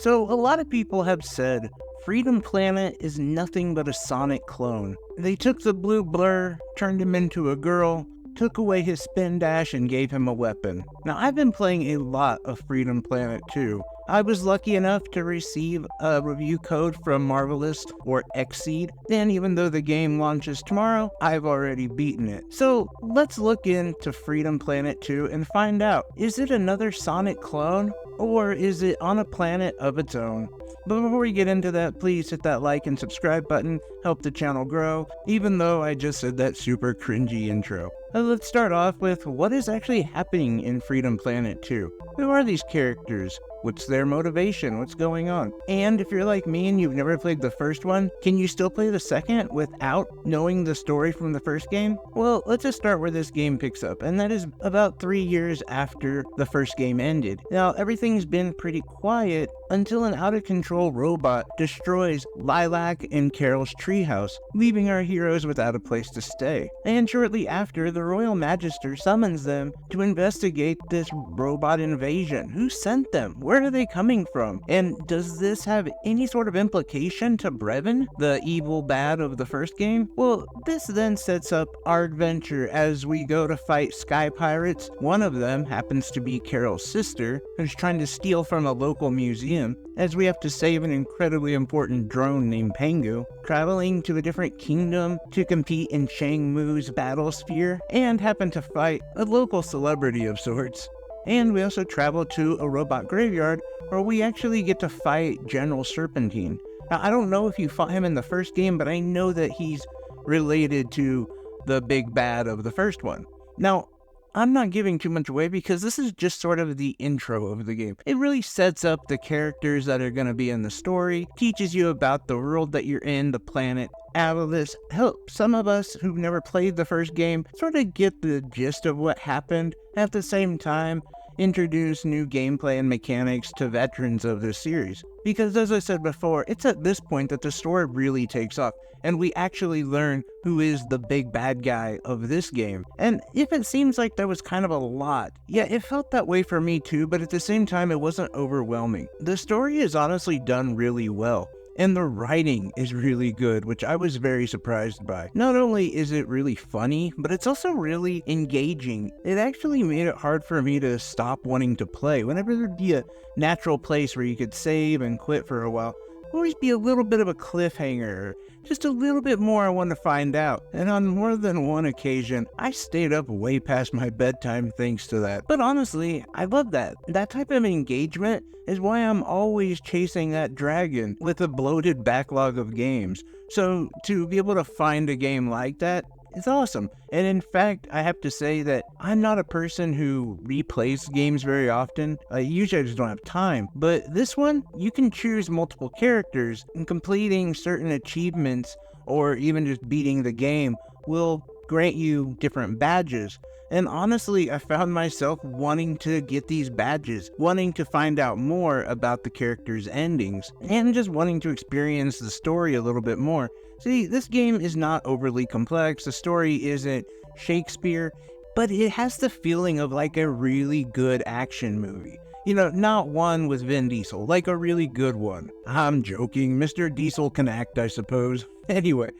So, a lot of people have said Freedom Planet is nothing but a Sonic clone. They took the blue blur, turned him into a girl, took away his spin dash, and gave him a weapon. Now, I've been playing a lot of Freedom Planet 2. I was lucky enough to receive a review code from Marvelous or XSEED, and even though the game launches tomorrow, I've already beaten it. So let's look into Freedom Planet 2 and find out, is it another Sonic clone, or is it on a planet of its own? But before we get into that, please hit that like and subscribe button, help the channel grow, even though I just said that super cringy intro. Let's start off with what is actually happening in Freedom Planet 2. Who are these characters? What's their motivation? What's going on? And if you're like me and you've never played the first one, can you still play the second without knowing the story from the first game? Well, let's just start where this game picks up, and that is about 3 years after the first game ended. Now, everything's been pretty quiet until an out-of-control robot destroys Lilac and Carol's treehouse, leaving our heroes without a place to stay. And shortly after, the Royal Magister summons them to investigate this robot invasion. Who sent them? Where are they coming from? And does this have any sort of implication to Brevin, the evil bad of the first game? Well, this then sets up our adventure as we go to fight sky pirates. One of them happens to be Carol's sister, who's trying to steal from a local museum, as we have to save an incredibly important drone named Pengu, traveling to a different kingdom to compete in Shang Mu's battle sphere, and happen to fight a local celebrity of sorts. And we also travel to a robot graveyard where we actually get to fight General Serpentine. Now, I don't know if you fought him in the first game, but I know that he's related to the big bad of the first one. Now, I'm not giving too much away because this is just sort of the intro of the game. It really sets up the characters that are going to be in the story, teaches you about the world that you're in, the planet, Avalis, help some of us who've never played the first game sort of get the gist of what happened, at the same time introduce new gameplay and mechanics to veterans of this series. Because as I said before, it's at this point that the story really takes off, and we actually learn who is the big bad guy of this game. And if it seems like that was kind of a lot, yeah, it felt that way for me too, but at the same time it wasn't overwhelming. The story is honestly done really well. And the writing is really good, which I was very surprised by. Not only is it really funny, but it's also really engaging. It actually made it hard for me to stop wanting to play. Whenever there'd be a natural place where you could save and quit for a while, always be a little bit of a cliffhanger, just a little bit more I want to find out. And on more than one occasion, I stayed up way past my bedtime thanks to that. But honestly, I love that. That type of engagement is why I'm always chasing that dragon with a bloated backlog of games. So to be able to find a game like that, it's awesome. And in fact, I have to say that I'm not a person who replays games very often. Usually I just don't have time. But this one, you can choose multiple characters, and completing certain achievements or even just beating the game will grant you different badges. And honestly, I found myself wanting to get these badges, wanting to find out more about the characters' endings, and just wanting to experience the story a little bit more. See, this game is not overly complex, the story isn't Shakespeare, but it has the feeling of like a really good action movie. You know, not one with Vin Diesel, like a really good one. I'm joking, Mr. Diesel can act, I suppose. Anyway,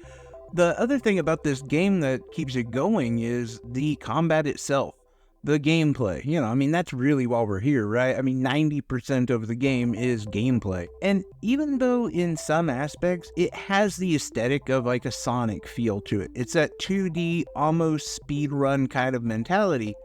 the other thing about this game that keeps it going is the combat itself, the gameplay. You know, I mean, that's really why we're here, right? I mean, 90% of the game is gameplay. And even though in some aspects, it has the aesthetic of like a Sonic feel to it. It's that 2D, almost speedrun kind of mentality.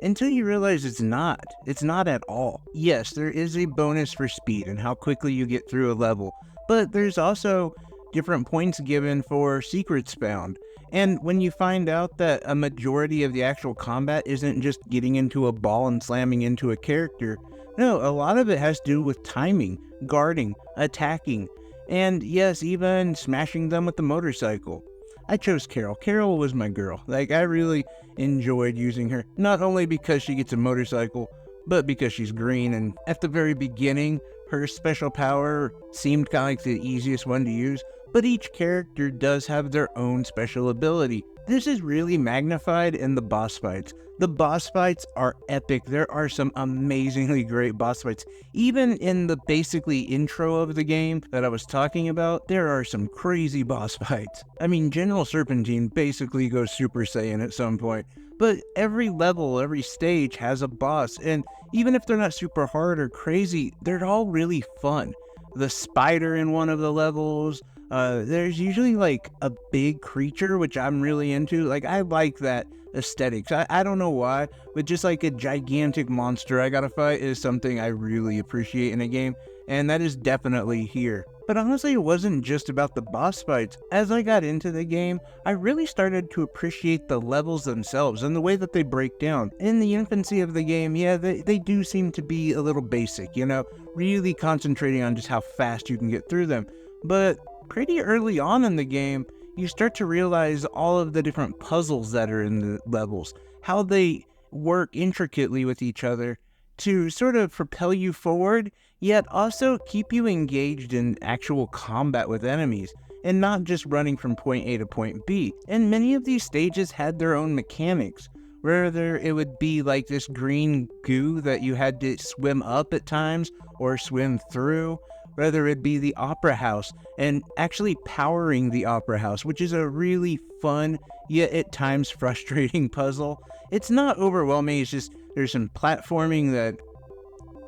Until you realize it's not. It's not at all. Yes, there is a bonus for speed and how quickly you get through a level, but there's also different points given for secrets found. And when you find out that a majority of the actual combat isn't just getting into a ball and slamming into a character, no, a lot of it has to do with timing, guarding, attacking, and yes, even smashing them with the motorcycle. I chose Carol. Carol was my girl. Like, I really enjoyed using her, not only because she gets a motorcycle, but because she's green, and at the very beginning, her special power seemed kind of like the easiest one to use, but each character does have their own special ability. this is really magnified in the boss fights. The boss fights are epic. There are some amazingly great boss fights. Even in the basically intro of the game that I was talking about, there are some crazy boss fights. I mean, General Serpentine basically goes Super Saiyan at some point. But every level, every stage has a boss, and even if they're not super hard or crazy, they're all really fun. The spider in one of the levels, there's usually like a big creature, which I'm really into. Like, I like that aesthetics. I don't know why, but just like a gigantic monster I gotta fight is something I really appreciate in a game, and that is definitely here. But honestly, it wasn't just about the boss fights. As I got into the game, I really started to appreciate the levels themselves and the way that they break down. In the infancy of the game, yeah, they do seem to be a little basic, you know, really concentrating on just how fast you can get through them. But pretty early on in the game, you start to realize all of the different puzzles that are in the levels, how they work intricately with each other to sort of propel you forward, yet also keep you engaged in actual combat with enemies, and not just running from point A to point B. And many of these stages had their own mechanics, whether it would be like this green goo that you had to swim up at times or swim through, whether it be the opera house and actually powering the opera house, which is a really fun yet at times frustrating puzzle. It's not overwhelming, it's just there's some platforming that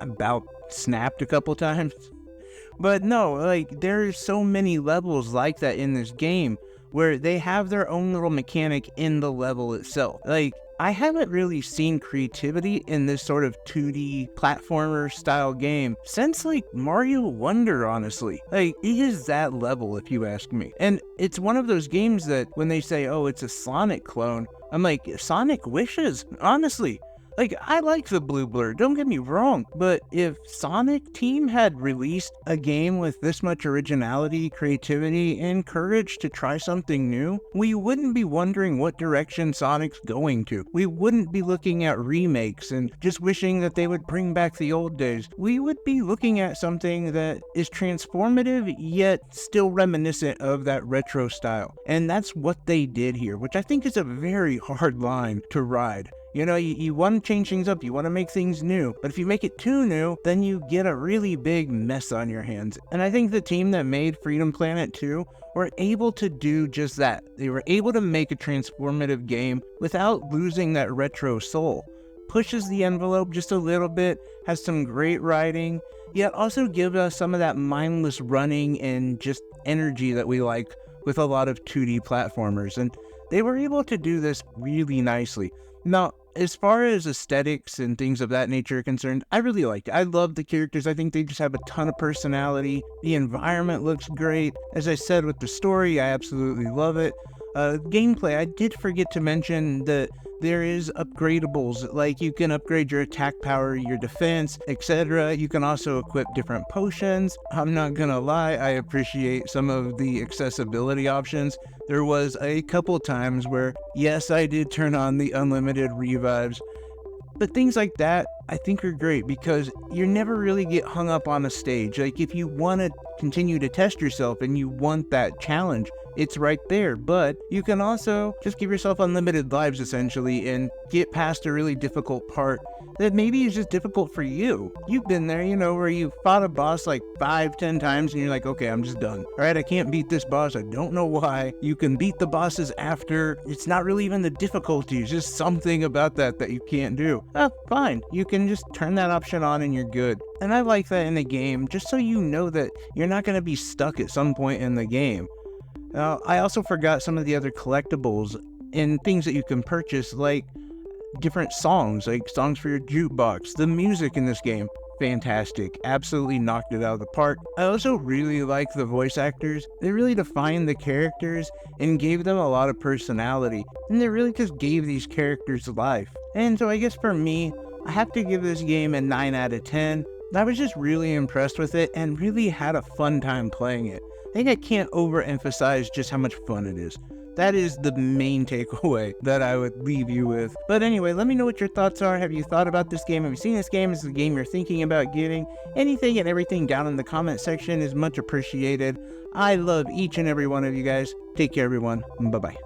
about snapped a couple times. But no, like, there's so many levels like that in this game where they have their own little mechanic in the level itself. Like, I haven't really seen creativity in this sort of 2D platformer style game since like Mario Wonder, honestly. Like, it is that level if you ask me. And it's one of those games that when they say, oh, it's a Sonic clone, I'm like, Sonic wishes, honestly. Like, I like the blue blur, don't get me wrong, but if Sonic Team had released a game with this much originality, creativity, and courage to try something new, we wouldn't be wondering what direction Sonic's going to. We wouldn't be looking at remakes and just wishing that they would bring back the old days. We would be looking at something that is transformative, yet still reminiscent of that retro style. And that's what they did here, which I think is a very hard line to ride. You know, you want to change things up, you want to make things new, but if you make it too new, then you get a really big mess on your hands. And I think the team that made Freedom Planet 2 were able to do just that. They were able to make a transformative game without losing that retro soul. Pushes the envelope just a little bit, has some great writing, yet also gives us some of that mindless running and just energy that we like with a lot of 2D platformers. And they were able to do this really nicely. Now, as far as aesthetics and things of that nature are concerned, I really liked it. I love the characters. I think they just have a ton of personality. The environment looks great. As I said with the story, I absolutely love it. Gameplay, I did forget to mention that there is upgradables, like you can upgrade your attack power, your defense, etc. You can also equip different potions. I'm not gonna lie, I appreciate some of the accessibility options. There was a couple times where, yes, I did turn on the unlimited revives, but things like that I think are great because you never really get hung up on a stage. Like, if you want to continue to test yourself and you want that challenge, it's right there. But you can also just give yourself unlimited lives essentially and get past a really difficult part that maybe is just difficult for you. You've been there, you know, where you fought a boss like 5-10 times and you're like, okay, I'm just done. All right, I can't beat this boss. I don't know why. You can beat the bosses after. It's not really even the difficulty. It's just something about that you can't do. Oh, fine. You can just turn that option on and you're good. And I like that in the game, just so you know that you're not going to be stuck at some point in the game. Now, I also forgot some of the other collectibles and things that you can purchase, like different songs, like songs for your jukebox. The music in this game, fantastic. Absolutely knocked it out of the park. I also really like the voice actors. They really defined the characters and gave them a lot of personality. And they really just gave these characters life. And so I guess for me, I have to give this game a 9 out of 10. I was just really impressed with it and really had a fun time playing it. I think I can't overemphasize just how much fun it is. That is the main takeaway that I would leave you with. But anyway, let me know what your thoughts are. Have you thought about this game? Have you seen this game? Is this a game you're thinking about getting? Anything and everything down in the comment section is much appreciated. I love each and every one of you guys. Take care, everyone. Bye-bye.